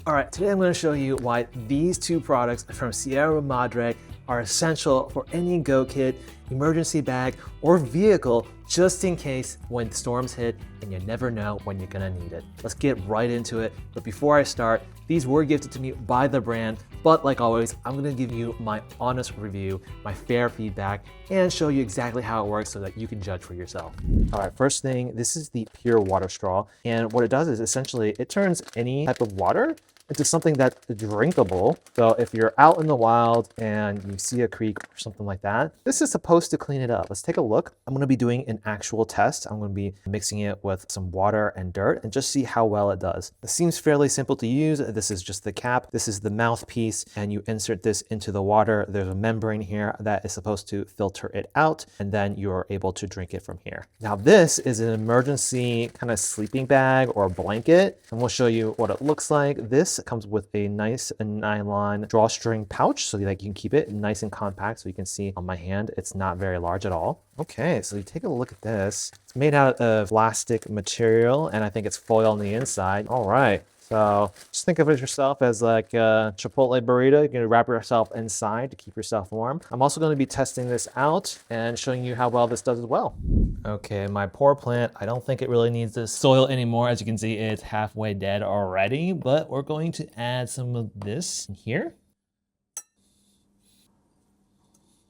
All right, today I'm going to show you why these two products from Sierra Madre are essential for any go kit, emergency bag, or vehicle, just in case when storms hit and you never know when you're gonna need it. Let's get right into it. But before I start, these were gifted to me by the brand, but like always, I'm gonna give you my honest review, my fair feedback, and show you exactly how it works so that you can judge for yourself. All right, first thing, this is the pure water straw. And what it does is essentially, it turns any type of water into something that's drinkable. So if you're out in the wild and you see a creek or something like that, this is supposed to clean it up. Let's take a look. I'm gonna be doing an actual test. I'm gonna be mixing it with some water and dirt and just see how well it does. It seems fairly simple to use. This is just the cap. This is the mouthpiece, and you insert this into the water. There's a membrane here that is supposed to filter it out, and then you're able to drink it from here. Now this is an emergency kind of sleeping bag or blanket, and we'll show you what it looks like. This comes with a nice nylon drawstring pouch so that you can keep it nice and compact. So you can see on my hand, it's not very large at all. Okay, so you take a look at this. It's made out of plastic material, and I think it's foil on the inside. All right. So just think of it yourself as like a Chipotle burrito. You're gonna wrap yourself inside to keep yourself warm. I'm also gonna be testing this out and showing you how well this does as well. Okay, my poor plant, I don't think it really needs this soil anymore. As you can see, it's halfway dead already, but we're going to add some of this in here.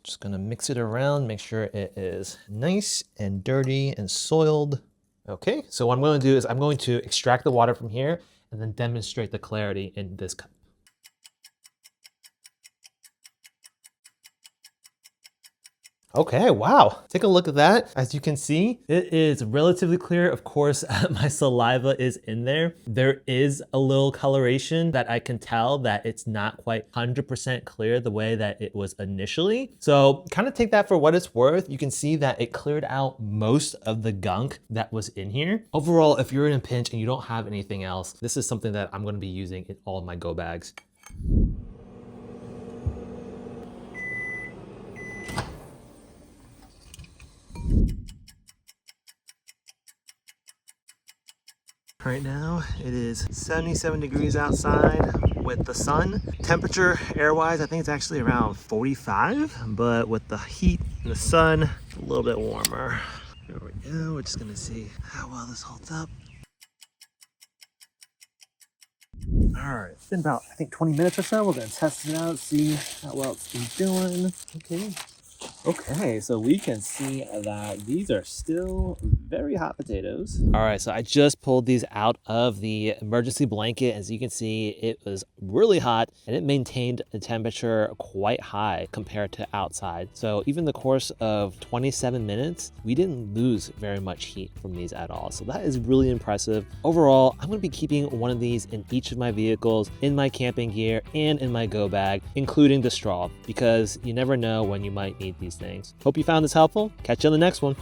Just gonna mix it around, make sure it is nice and dirty and soiled. Okay, so what I'm gonna do is I'm going to extract the water from here and then demonstrate the clarity in this cup. Okay, wow. Take a look at that. As you can see, it is relatively clear. Of course, my saliva is in there. There is a little coloration that I can tell that it's not quite 100% clear the way that it was initially. So kind of take that for what it's worth. You can see that it cleared out most of the gunk that was in here. Overall, if you're in a pinch and you don't have anything else, this is something that I'm going to be using in all of my go bags. Right now, it is 77 degrees outside with the sun. Temperature, air-wise, I think it's actually around 45, but with the heat and the sun, it's a little bit warmer. There we go, we're just gonna see how well this holds up. All right, it's been about, I think, 20 minutes or so. We're gonna test it out, see how well it's been doing. Okay, so we can see that these are still very hot potatoes. All right, so I just pulled these out of the emergency blanket. As you can see, it was really hot and it maintained the temperature quite high compared to outside. So even the course of 27 minutes, we didn't lose very much heat from these at all. So that is really impressive. Overall, I'm gonna be keeping one of these in each of my vehicles, in my camping gear, and in my go bag, including the straw, because you never know when you might need these things. Hope you found this helpful. Catch you on the next one.